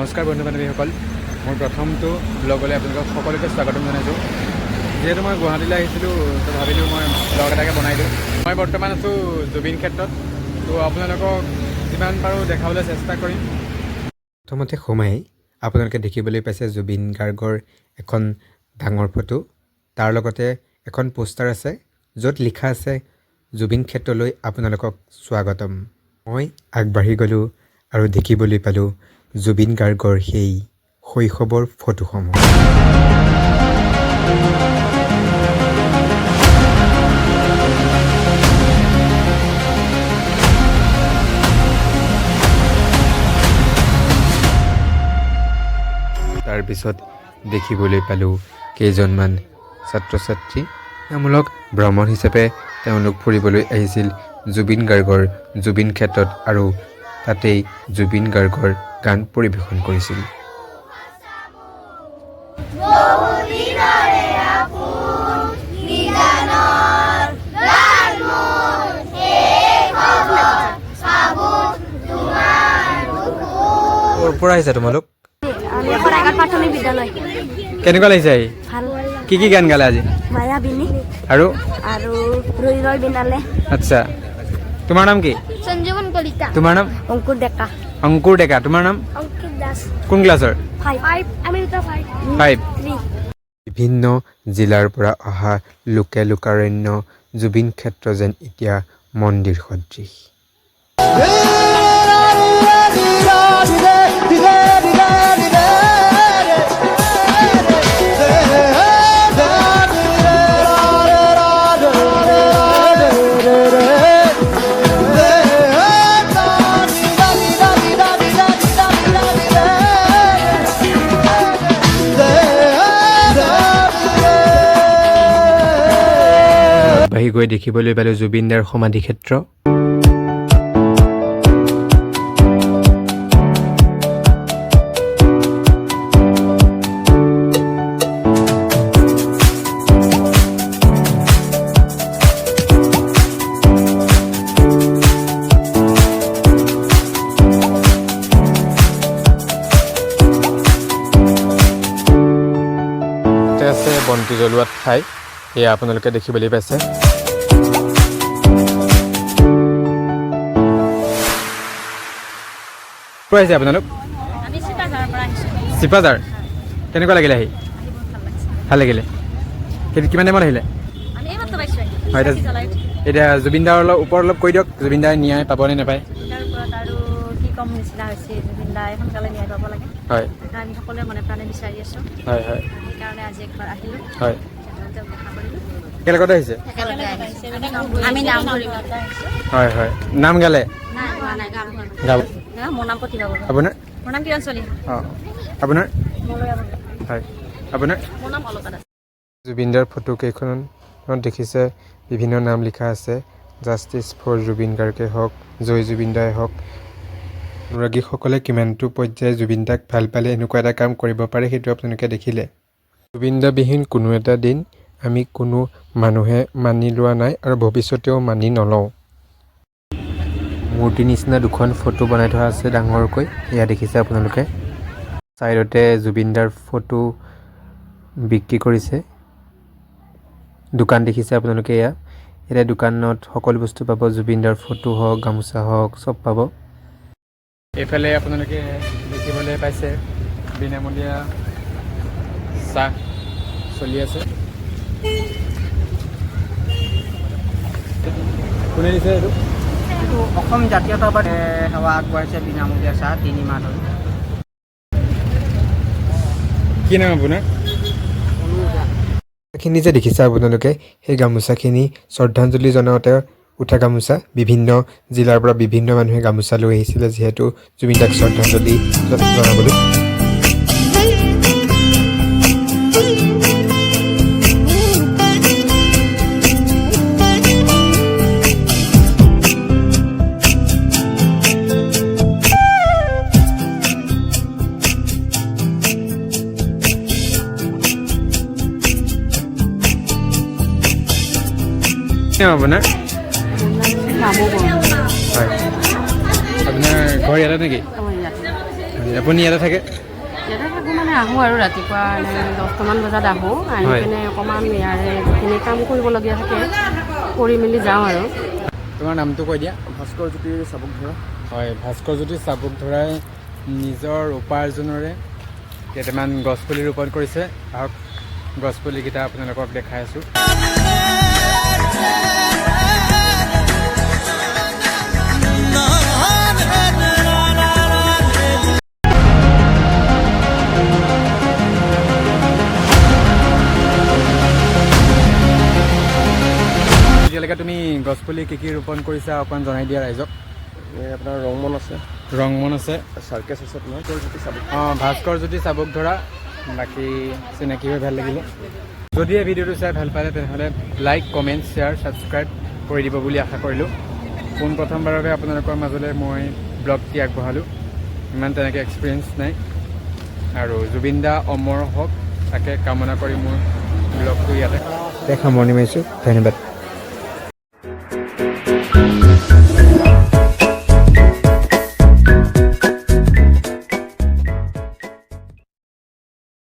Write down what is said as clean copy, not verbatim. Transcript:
নমস্কাৰ বন্ধু বান্ধৱীসকল মোৰ প্ৰথমটো ব্লগলৈ আপোনালোকক সকলোকে স্বাগতম জনাইছোঁ যেহেতু মই গুৱাহাটীলৈ আহিছিলোঁ তো ভাবিলোঁ মই ব্লগ এটাকে বনাই দিওঁ মই বৰ্তমান আছোঁ জুবিন ক্ষেত্ৰত তো আপোনালোকক যিমান পাৰোঁ দেখাবলৈ চেষ্টা কৰিম প্ৰথমতে সোমাই আপোনালোকে দেখিবলৈ পাইছে জুবিন গাৰ্গৰ এখন ডাঙৰ ফটো তাৰ লগতে এখন পোষ্টাৰ আছে য'ত লিখা আছে জুবিন ক্ষেত্ৰলৈ আপোনালোকক স্বাগতম মই আগবাঢ়ি গ'লোঁ আৰু দেখিবলৈ পালোঁ জুবিন গাৰ্গৰ সেই শৈশৱৰ ফটোসমূহ তাৰপিছত দেখিবলৈ পালোঁ কেইজনমান ছাত্ৰ ছাত্ৰী তেওঁলোক ভ্ৰমণ হিচাপে তেওঁলোক ফুৰিবলৈ আহিছিল জুবিন গাৰ্গৰ জুবিন ক্ষেত্ৰত আৰু তাতেই জুবিন গাৰ্গৰ গান পৰিৱেশন কৰিছিল পৰা আহিছা তোমালোক কেনেকুৱা লাগিছে কি কি গান গালে আজি আৰু আচ্ছা তোমাৰ নাম কি সঞ্জীৱন কলিতা তোমাৰ নাম অংকুৰ ডেকা অংকুৰ ডেকা তোমাৰ নাম অংকিত দাস কোন ক্লাছৰ 5 আমি দুটা 5 বিভিন্ন জিলাৰ পৰা অহা লোকে লোকাৰণ্য জুবিন ক্ষেত্ৰ যেন এতিয়া মন্দিৰ সদৃশ বাঢ়ি গৈ দেখিবলৈ পালোঁ জুবিনদাৰ সমাধি ক্ষেত্ৰ আছে বন্তি জ্বলোৱাত ঠাই এয়া আপোনালোকে দেখিবলৈ পাইছে ক'ৰ আহিছে আপোনালোক চিপাজাৰ কেনেকুৱা লাগিলে আহি ভাল লাগিলে কিমান টাইমত আহিলে হয় এতিয়া জুবিনদাৰ ওপৰত অলপ কৈ দিয়ক জুবিনদাই ন্যায় পাবনে নাপায় হয় হয় হয় হয় একেলগতে আহিছে হয় হয় নাম গালে আপোনাৰ অঁ আপোনাৰ হয় আপোনাৰ জুবিনদাৰ ফটো কেইখনত দেখিছে বিভিন্ন নাম লিখা আছে জাষ্টিছ ফৰ জুবিন গাৰ্গে হওক জয় জুবিনদাই হওক অনুৰাগীসকলে কিমানটো পৰ্যায়ে জুবিনদাক ভাল পালে এনেকুৱা এটা কাম কৰিব পাৰে সেইটো আপোনালোকে দেখিলে জুবিনদাবিহীন কোনো এটা দিন আমি কোনো মানুহে মানি লোৱা নাই আৰু ভৱিষ্যতেও মানি নলওঁ মূৰ্তি নিচিনা দুখন ফটো বনাই থোৱা আছে ডাঙৰকৈ এয়া দেখিছে আপোনালোকে ছাইডতে জুবিনদাৰ ফটো বিক্ৰী কৰিছে দোকান দেখিছে আপোনালোকে এয়া এতিয়া দোকানত সকলো বস্তু পাব জুবিনদাৰ ফটো হওক গামোচা হওক চব পাব এইফালে আপোনালোকে দেখিবলৈ পাইছে বিনামূলীয়া চাহ চলি আছে কোনে দিছে এইটো অসম জাতীয়তাবাদ সেৱা আগবঢ়াইছে বিনামূলীয়া চাহ 3 মাহ ধৰি কি নাম আপোনাৰ খিনি যে দেখিছে আপোনালোকে সেই গামোচাখিনি শ্ৰদ্ধাঞ্জলি জনাওঁতে উঠা গামোচা বিভিন্ন জিলাৰ পৰা বিভিন্ন মানুহে গামোচা লৈ আহিছিলে যিহেতু জুবিনদাক শ্ৰদ্ধাঞ্জলি জনাবলৈ আপোনাৰ হয় আপোনাৰ ঘৰ ইয়াতে নেকি আপুনি ইয়াতে থাকে ইয়াতে থাকোঁ মানে আহোঁ আৰু ৰাতিপুৱা 10টামান বজাত আহোঁ আহি হয়। পিনে অকণমান ইয়াৰে যিখিনি কাম কৰিবলগীয়া থাকে কৰি মেলি যাওঁ আৰু তোমাৰ নামটো কৈ দিয়া ভাস্কৰ জ্যোতি চাবুকধৰা হয় ভাস্কৰজ্যোতি চাবুকধৰাই নিজৰ উপাৰ্জনেৰে কেইটামান গছপুলি ৰোপণ কৰিছে আহক গছপুলিকেইটা আপোনালোকক দেখাই আছোঁ এতিয়ালৈকে তুমি গছপুলি কি ৰোপণ কৰিছা অকণমান জনাই দিয়া ৰাইজক আপোনাৰ ৰংমন আছে ৰংমন আছে চাৰ্কেছ আছে আপোনাৰ জ্যোতি চাবুক অঁ ভাস্কৰজ্যোতি চাবুকধৰা বাকী চিনাকি হৈ ভাল লাগিলে যদি এই ভিডিঅ'টো চাই ভাল পালে তেনেহ'লে লাইক কমেণ্ট শ্বেয়াৰ ছাবস্ক্ৰাইব কৰি দিব বুলি আশা কৰিলোঁ পোনপ্ৰথমবাৰৰ বাবে আপোনালোকৰ মাজলৈ মই ব্লগটি আগবঢ়ালোঁ ইমান তেনেকৈ এক্সপিৰিয়েঞ্চ নাই আৰু জুবিন দা অমৰ হওক তাকে কামনা কৰি মোৰ ব্লগটো ইয়াতে সামৰণি মাৰিছোঁ ধন্যবাদ